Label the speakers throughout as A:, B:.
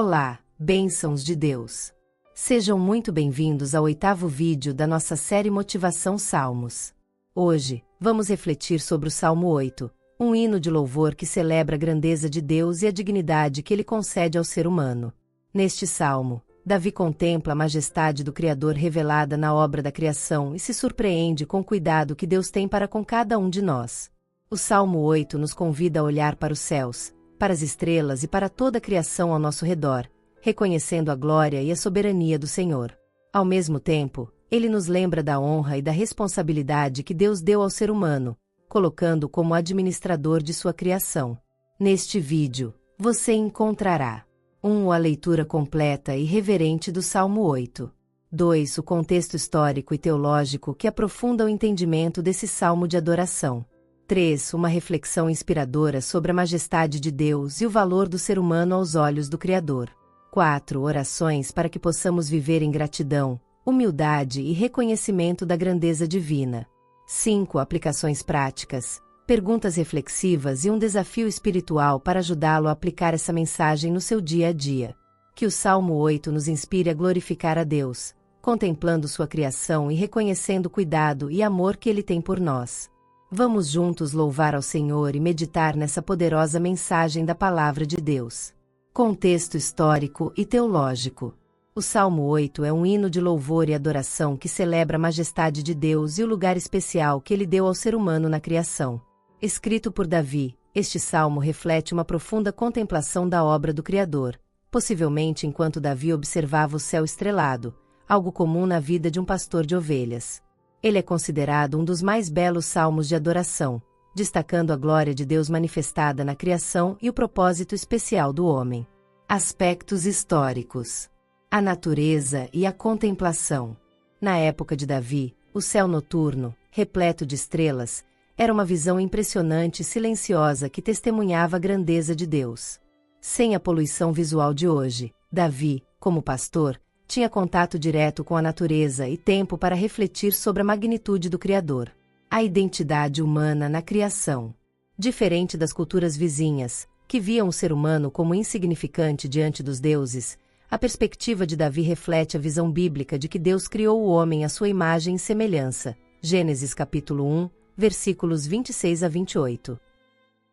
A: Olá, bênçãos de Deus. Sejam muito bem-vindos ao 8º vídeo da nossa série Motivação Salmos. Hoje, vamos refletir sobre o Salmo 8, um hino de louvor que celebra a grandeza de Deus e a dignidade que ele concede ao ser humano. Neste salmo, Davi contempla a majestade do Criador revelada na obra da criação e se surpreende com o cuidado que Deus tem para com cada um de nós. O Salmo 8 nos convida a olhar para os céus, para as estrelas e para toda a criação ao nosso redor, reconhecendo a glória e a soberania do Senhor. Ao mesmo tempo, ele nos lembra da honra e da responsabilidade que Deus deu ao ser humano, colocando-o como administrador de sua criação. Neste vídeo, você encontrará 1. A leitura completa e reverente do Salmo 8. 2. O contexto histórico e teológico que aprofunda o entendimento desse salmo de adoração. 3. Uma reflexão inspiradora sobre a majestade de Deus e o valor do ser humano aos olhos do Criador. 4. Orações para que possamos viver em gratidão, humildade e reconhecimento da grandeza divina. 5. Aplicações práticas, perguntas reflexivas e um desafio espiritual para ajudá-lo a aplicar essa mensagem no seu dia a dia. Que o Salmo 8 nos inspire a glorificar a Deus, contemplando sua criação e reconhecendo o cuidado e amor que ele tem por nós. Vamos juntos louvar ao Senhor e meditar nessa poderosa mensagem da Palavra de Deus. Contexto histórico e teológico. O Salmo 8 é um hino de louvor e adoração que celebra a majestade de Deus e o lugar especial que ele deu ao ser humano na criação. Escrito por Davi, este salmo reflete uma profunda contemplação da obra do Criador, possivelmente enquanto Davi observava o céu estrelado, algo comum na vida de um pastor de ovelhas. Ele é considerado um dos mais belos salmos de adoração, destacando a glória de Deus manifestada na criação e o propósito especial do homem. Aspectos históricos. A natureza e a contemplação. Na época de Davi, o céu noturno, repleto de estrelas, era uma visão impressionante e silenciosa que testemunhava a grandeza de Deus. Sem a poluição visual de hoje, Davi, como pastor, tinha contato direto com a natureza e tempo para refletir sobre a magnitude do Criador. A identidade humana na criação. Diferente das culturas vizinhas, que viam o ser humano como insignificante diante dos deuses, a perspectiva de Davi reflete a visão bíblica de que Deus criou o homem à sua imagem e semelhança. Gênesis capítulo 1, versículos 26 a 28.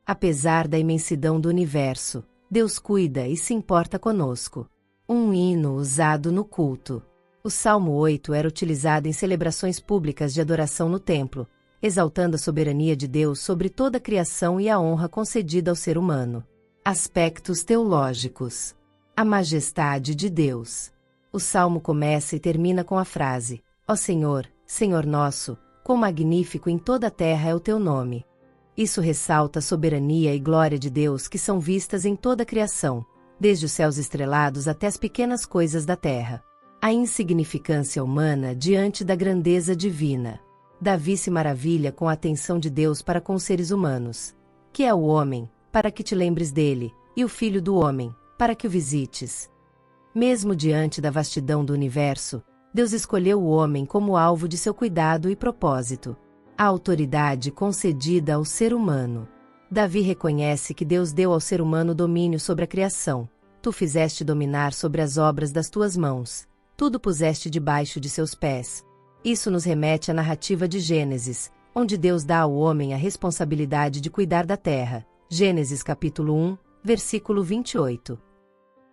A: Apesar da imensidão do universo, Deus cuida e se importa conosco. Um hino usado no culto. O Salmo 8 era utilizado em celebrações públicas de adoração no templo, exaltando a soberania de Deus sobre toda a criação e a honra concedida ao ser humano. Aspectos teológicos. A majestade de Deus. O salmo começa e termina com a frase: Ó Senhor, Senhor nosso, quão magnífico em toda a terra é o teu nome. Isso ressalta a soberania e glória de Deus que são vistas em toda a criação, desde os céus estrelados até as pequenas coisas da terra. A insignificância humana diante da grandeza divina. Davi se maravilha com a atenção de Deus para com os seres humanos. Que é o homem, para que te lembres dele, e o filho do homem, para que o visites. Mesmo diante da vastidão do universo, Deus escolheu o homem como alvo de seu cuidado e propósito. A autoridade concedida ao ser humano. Davi reconhece que Deus deu ao ser humano domínio sobre a criação. Tu fizeste dominar sobre as obras das tuas mãos. Tudo puseste debaixo de seus pés. Isso nos remete à narrativa de Gênesis, onde Deus dá ao homem a responsabilidade de cuidar da terra. Gênesis capítulo 1, versículo 28.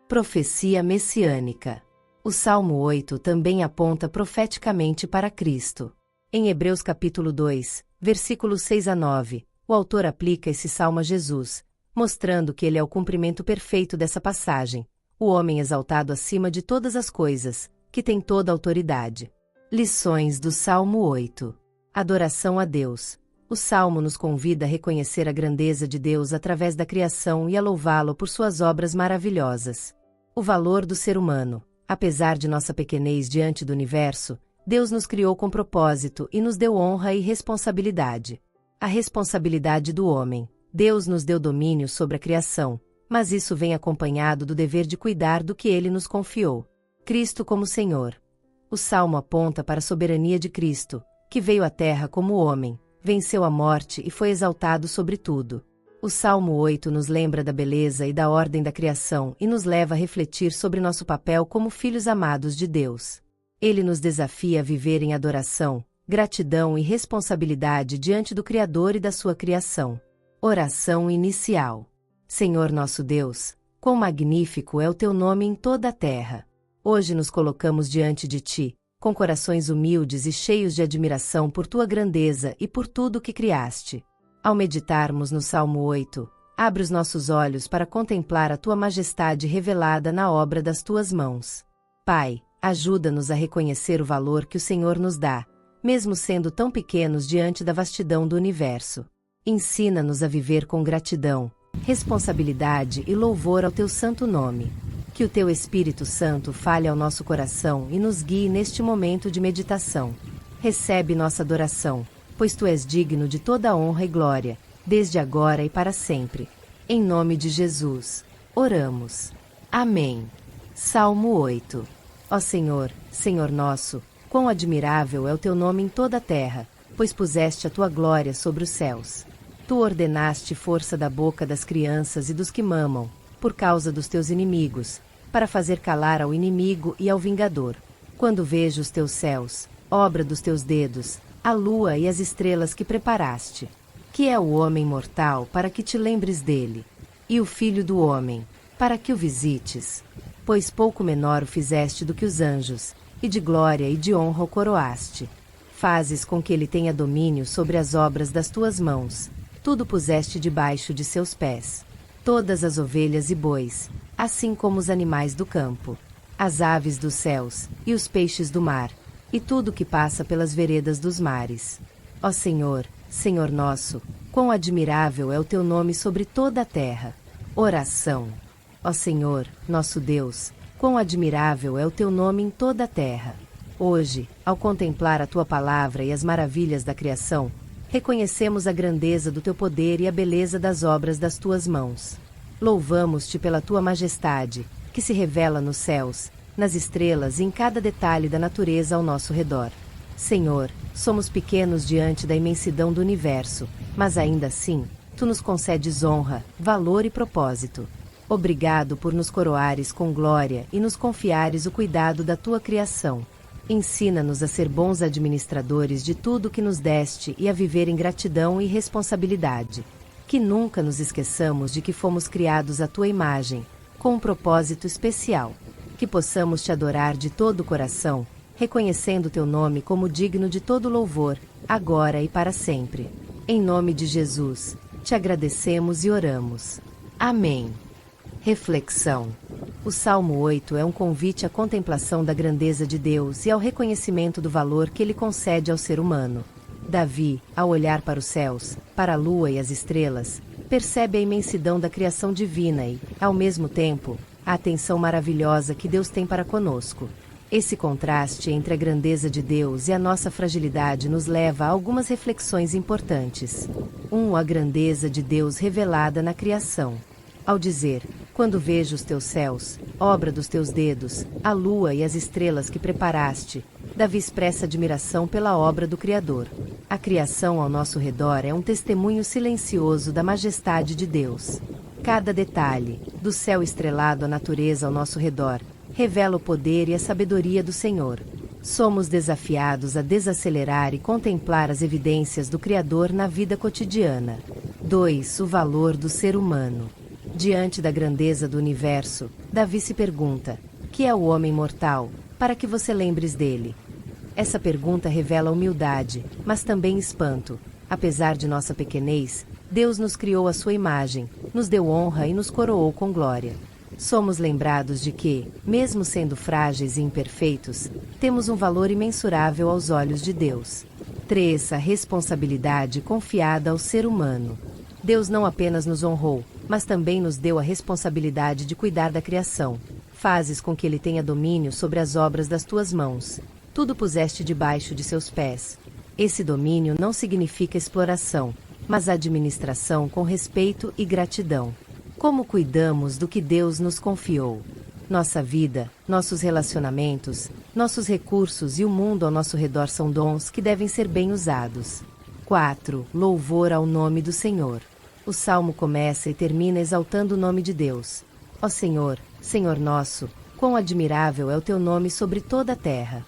A: Profecia messiânica. O Salmo 8 também aponta profeticamente para Cristo. Em Hebreus capítulo 2, versículos 6 a 9, o autor aplica esse salmo a Jesus, mostrando que ele é o cumprimento perfeito dessa passagem, o homem exaltado acima de todas as coisas, que tem toda a autoridade. Lições do Salmo 8. Adoração a Deus. O salmo nos convida a reconhecer a grandeza de Deus através da criação e a louvá-lo por suas obras maravilhosas. O valor do ser humano. Apesar de nossa pequenez diante do universo, Deus nos criou com propósito e nos deu honra e responsabilidade. A responsabilidade do homem. Deus nos deu domínio sobre a criação, mas isso vem acompanhado do dever de cuidar do que ele nos confiou. Cristo como Senhor. O salmo aponta para a soberania de Cristo, que veio à terra como homem, venceu a morte e foi exaltado sobre tudo. O O Salmo 8 nos lembra da beleza e da ordem da criação e nos leva a refletir sobre nosso papel como filhos amados de Deus. Ele nos desafia a viver em adoração, gratidão e responsabilidade diante do Criador e da sua criação. Oração inicial. Senhor nosso Deus, quão magnífico é o teu nome em toda a terra. Hoje nos colocamos diante de ti, com corações humildes e cheios de admiração por tua grandeza e por tudo que criaste. Ao meditarmos no Salmo 8, abre os nossos olhos para contemplar a tua majestade revelada na obra das tuas mãos. Pai, ajuda-nos a reconhecer o valor que o Senhor nos dá, mesmo sendo tão pequenos diante da vastidão do universo. Ensina-nos a viver com gratidão, responsabilidade e louvor ao teu santo nome. Que o teu Espírito Santo fale ao nosso coração e nos guie neste momento de meditação. Recebe nossa adoração, pois tu és digno de toda honra e glória, desde agora e para sempre. Em nome de Jesus, oramos. Amém. Salmo 8. Ó Senhor, Senhor nosso, quão admirável é o teu nome em toda a terra, pois puseste a tua glória sobre os céus. Tu ordenaste força da boca das crianças e dos que mamam, por causa dos teus inimigos, para fazer calar ao inimigo e ao vingador. Quando vejo os teus céus, obra dos teus dedos, a lua e as estrelas que preparaste. Que é o homem mortal para que te lembres dele, e o filho do homem, para que o visites? Pois pouco menor o fizeste do que os anjos, e de glória e de honra o coroaste. Fazes com que ele tenha domínio sobre as obras das tuas mãos. Tudo puseste debaixo de seus pés. Todas as ovelhas e bois, assim como os animais do campo, as aves dos céus, e os peixes do mar, e tudo que passa pelas veredas dos mares. Ó Senhor, Senhor nosso, quão admirável é o teu nome sobre toda a terra. Oração. Ó Senhor, nosso Deus, quão admirável é o teu nome em toda a terra. Hoje, ao contemplar a tua palavra e as maravilhas da criação, reconhecemos a grandeza do teu poder e a beleza das obras das tuas mãos. Louvamos-te pela tua majestade, que se revela nos céus, nas estrelas e em cada detalhe da natureza ao nosso redor. Senhor, somos pequenos diante da imensidão do universo, mas ainda assim, tu nos concedes honra, valor e propósito. Obrigado por nos coroares com glória e nos confiares o cuidado da tua criação. Ensina-nos a ser bons administradores de tudo que nos deste e a viver em gratidão e responsabilidade. Que nunca nos esqueçamos de que fomos criados à tua imagem, com um propósito especial. Que possamos te adorar de todo o coração, reconhecendo teu nome como digno de todo louvor, agora e para sempre. Em nome de Jesus, te agradecemos e oramos. Amém. Reflexão. O Salmo 8 é um convite à contemplação da grandeza de Deus e ao reconhecimento do valor que ele concede ao ser humano. Davi, ao olhar para os céus, para a lua e as estrelas, percebe a imensidão da criação divina e, ao mesmo tempo, a atenção maravilhosa que Deus tem para conosco. Esse contraste entre a grandeza de Deus e a nossa fragilidade nos leva a algumas reflexões importantes. 1. A grandeza de Deus revelada na criação. Ao dizer, quando vejo os teus céus, obra dos teus dedos, a lua e as estrelas que preparaste, Davi expressa admiração pela obra do Criador. A criação ao nosso redor é um testemunho silencioso da majestade de Deus. Cada detalhe, do céu estrelado à natureza ao nosso redor, revela o poder e a sabedoria do Senhor. Somos desafiados a desacelerar e contemplar as evidências do Criador na vida cotidiana. 2. O valor do ser humano. Diante da grandeza do universo, Davi se pergunta: que é o homem mortal, para que você lembres dele? Essa pergunta revela humildade, mas também espanto. Apesar de nossa pequenez, Deus nos criou à sua imagem, nos deu honra e nos coroou com glória. Somos lembrados de que, mesmo sendo frágeis e imperfeitos, temos um valor imensurável aos olhos de Deus. 3. A responsabilidade confiada ao ser humano. Deus não apenas nos honrou, mas também nos deu a responsabilidade de cuidar da criação. Fazes com que ele tenha domínio sobre as obras das tuas mãos. Tudo puseste debaixo de seus pés. Esse domínio não significa exploração, mas administração com respeito e gratidão. Como cuidamos do que Deus nos confiou? Nossa vida, nossos relacionamentos, nossos recursos e o mundo ao nosso redor são dons que devem ser bem usados. 4. Louvor ao nome do Senhor. O salmo começa e termina exaltando o nome de Deus. Ó Senhor, Senhor nosso, quão admirável é o teu nome sobre toda a terra.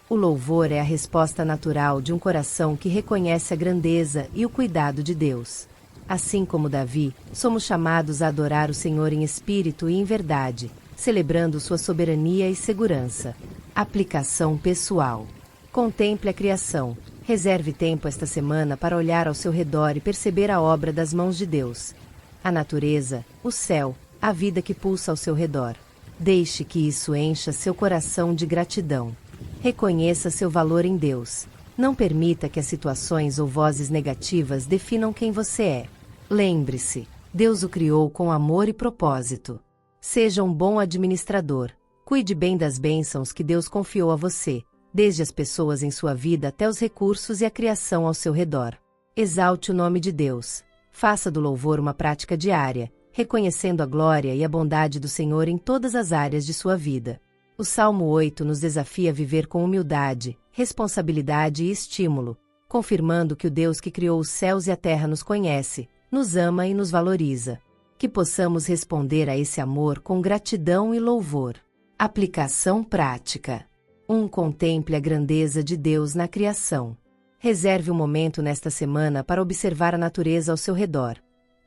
A: O louvor é a resposta natural de um coração que reconhece a grandeza e o cuidado de Deus. Assim como Davi, somos chamados a adorar o Senhor em espírito e em verdade, celebrando sua soberania e segurança. Aplicação pessoal. Contemple a criação. Reserve tempo esta semana para olhar ao seu redor e perceber a obra das mãos de Deus. A natureza, o céu, a vida que pulsa ao seu redor. Deixe que isso encha seu coração de gratidão. Reconheça seu valor em Deus. Não permita que as situações ou vozes negativas definam quem você é. Lembre-se, Deus o criou com amor e propósito. Seja um bom administrador. Cuide bem das bênçãos que Deus confiou a você, desde as pessoas em sua vida até os recursos e a criação ao seu redor. Exalte o nome de Deus. Faça do louvor uma prática diária, reconhecendo a glória e a bondade do Senhor em todas as áreas de sua vida. O Salmo 8 nos desafia a viver com humildade, responsabilidade e estímulo, confirmando que o Deus que criou os céus e a terra nos conhece, nos ama e nos valoriza. Que possamos responder a esse amor com gratidão e louvor. Aplicação prática. 1. Contemple a grandeza de Deus na criação. Reserve um momento nesta semana para observar a natureza ao seu redor.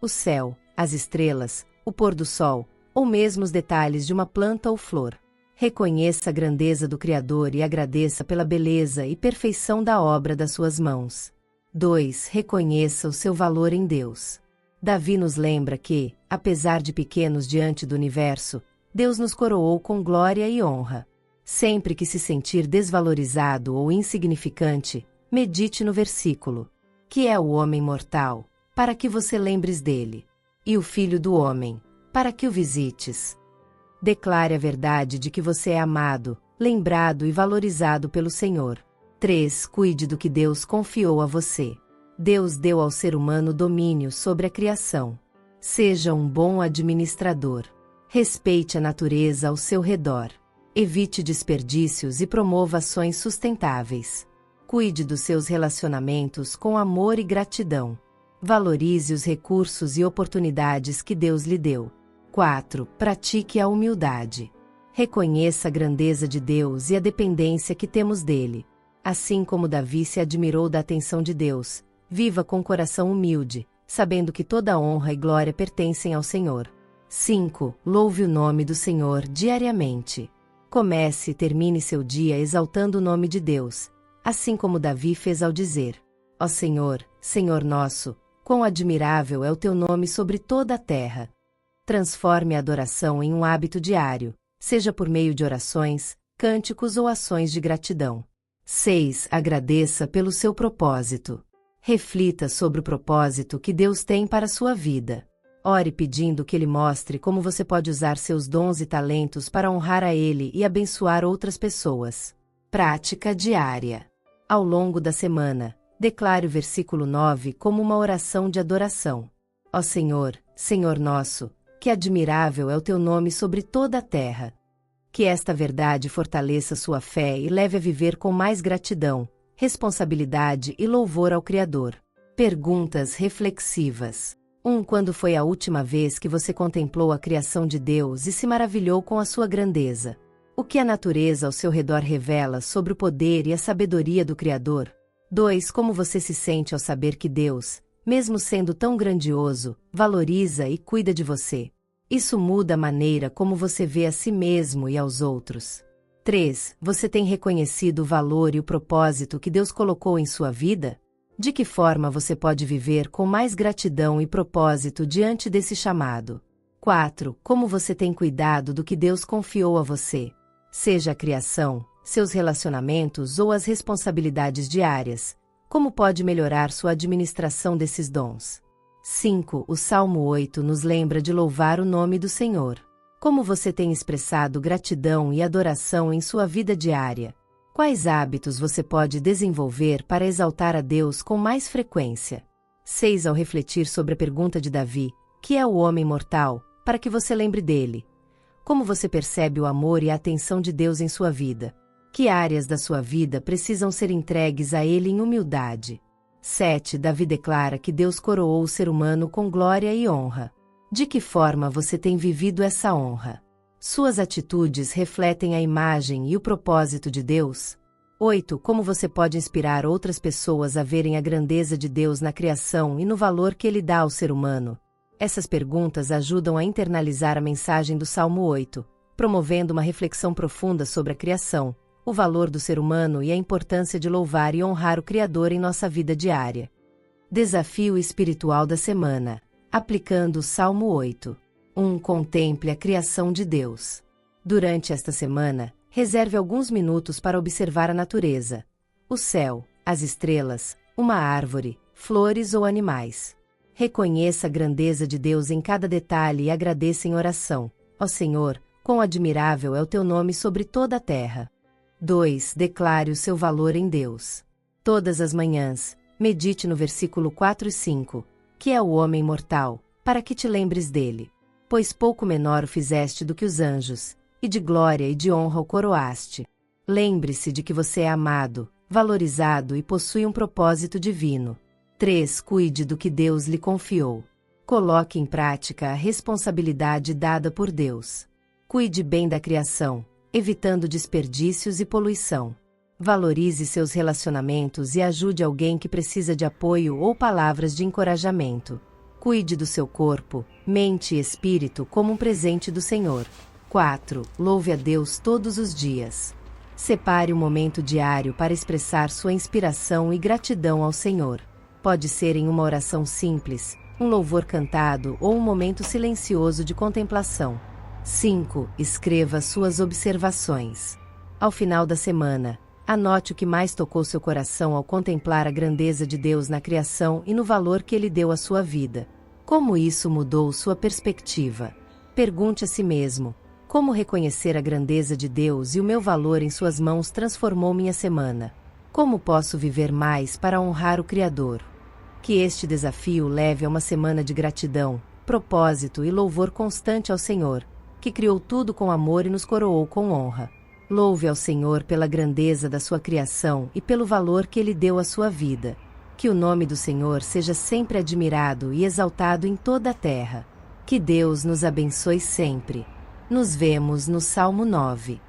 A: O céu, as estrelas, o pôr do sol, ou mesmo os detalhes de uma planta ou flor. Reconheça a grandeza do Criador e agradeça pela beleza e perfeição da obra das suas mãos. 2. Reconheça o seu valor em Deus. Davi nos lembra que, apesar de pequenos diante do universo, Deus nos coroou com glória e honra. Sempre que se sentir desvalorizado ou insignificante, medite no versículo. Que é o homem mortal, para que você lembres dele, e o filho do homem, para que o visites. Declare a verdade de que você é amado, lembrado e valorizado pelo Senhor. 3. Cuide do que Deus confiou a você. Deus deu ao ser humano domínio sobre a criação. Seja um bom administrador. Respeite a natureza ao seu redor. Evite desperdícios e promova ações sustentáveis. Cuide dos seus relacionamentos com amor e gratidão. Valorize os recursos e oportunidades que Deus lhe deu. 4. Pratique a humildade. Reconheça a grandeza de Deus e a dependência que temos dele. Assim como Davi se admirou da atenção de Deus, viva com coração humilde, sabendo que toda honra e glória pertencem ao Senhor. 5. Louve o nome do Senhor diariamente. Comece e termine seu dia exaltando o nome de Deus, assim como Davi fez ao dizer: Ó Senhor, Senhor nosso, quão admirável é o teu nome sobre toda a terra. Transforme a adoração em um hábito diário, seja por meio de orações, cânticos ou ações de gratidão. 6. Agradeça pelo seu propósito. Reflita sobre o propósito que Deus tem para a sua vida. Ore pedindo que Ele mostre como você pode usar seus dons e talentos para honrar a Ele e abençoar outras pessoas. Prática diária. Ao longo da semana, declare o versículo 9 como uma oração de adoração. Ó Senhor, Senhor nosso, que admirável é o teu nome sobre toda a terra. Que esta verdade fortaleça sua fé e leve a viver com mais gratidão, responsabilidade e louvor ao Criador. Perguntas reflexivas. 1. Quando foi a última vez que você contemplou a criação de Deus e se maravilhou com a sua grandeza? O que a natureza ao seu redor revela sobre o poder e a sabedoria do Criador? 2. Como você se sente ao saber que Deus, mesmo sendo tão grandioso, valoriza e cuida de você? Isso muda a maneira como você vê a si mesmo e aos outros. 3. Você tem reconhecido o valor e o propósito que Deus colocou em sua vida? De que forma você pode viver com mais gratidão e propósito diante desse chamado? 4. Como você tem cuidado do que Deus confiou a você? Seja a criação, seus relacionamentos ou as responsabilidades diárias. Como pode melhorar sua administração desses dons? 5. O Salmo 8 nos lembra de louvar o nome do Senhor. Como você tem expressado gratidão e adoração em sua vida diária? Quais hábitos você pode desenvolver para exaltar a Deus com mais frequência? 6. Ao refletir sobre a pergunta de Davi, que é o homem mortal, para que você lembre dele. Como você percebe o amor e a atenção de Deus em sua vida? Que áreas da sua vida precisam ser entregues a Ele em humildade? 7. Davi declara que Deus coroou o ser humano com glória e honra. De que forma você tem vivido essa honra? Suas atitudes refletem a imagem e o propósito de Deus? 8. Como você pode inspirar outras pessoas a verem a grandeza de Deus na criação e no valor que Ele dá ao ser humano? Essas perguntas ajudam a internalizar a mensagem do Salmo 8, promovendo uma reflexão profunda sobre a criação, o valor do ser humano e a importância de louvar e honrar o Criador em nossa vida diária. Desafio espiritual da semana. Aplicando o Salmo 8. 1. Contemple a criação de Deus. Durante esta semana, reserve alguns minutos para observar a natureza, o céu, as estrelas, uma árvore, flores ou animais. Reconheça a grandeza de Deus em cada detalhe e agradeça em oração. Ó Senhor, quão admirável é o teu nome sobre toda a terra. 2. Declare o seu valor em Deus. Todas as manhãs, medite no versículo 4 e 5, que é o homem mortal, para que te lembres dele. Pois pouco menor o fizeste do que os anjos, e de glória e de honra o coroaste. Lembre-se de que você é amado, valorizado e possui um propósito divino. 3. Cuide do que Deus lhe confiou. Coloque em prática a responsabilidade dada por Deus. Cuide bem da criação, evitando desperdícios e poluição. Valorize seus relacionamentos e ajude alguém que precisa de apoio ou palavras de encorajamento. Cuide do seu corpo, mente e espírito como um presente do Senhor. 4. Louve a Deus todos os dias. Separe um momento diário para expressar sua inspiração e gratidão ao Senhor. Pode ser em uma oração simples, um louvor cantado ou um momento silencioso de contemplação. 5. Escreva suas observações. Ao final da semana, anote o que mais tocou seu coração ao contemplar a grandeza de Deus na criação e no valor que Ele deu à sua vida. Como isso mudou sua perspectiva? Pergunte a si mesmo: como reconhecer a grandeza de Deus e o meu valor em suas mãos transformou minha semana? Como posso viver mais para honrar o Criador? Que este desafio leve a uma semana de gratidão, propósito e louvor constante ao Senhor, que criou tudo com amor e nos coroou com honra. Louve ao Senhor pela grandeza da sua criação e pelo valor que Ele deu à sua vida. Que o nome do Senhor seja sempre admirado e exaltado em toda a terra. Que Deus nos abençoe sempre. Nos vemos no Salmo 9.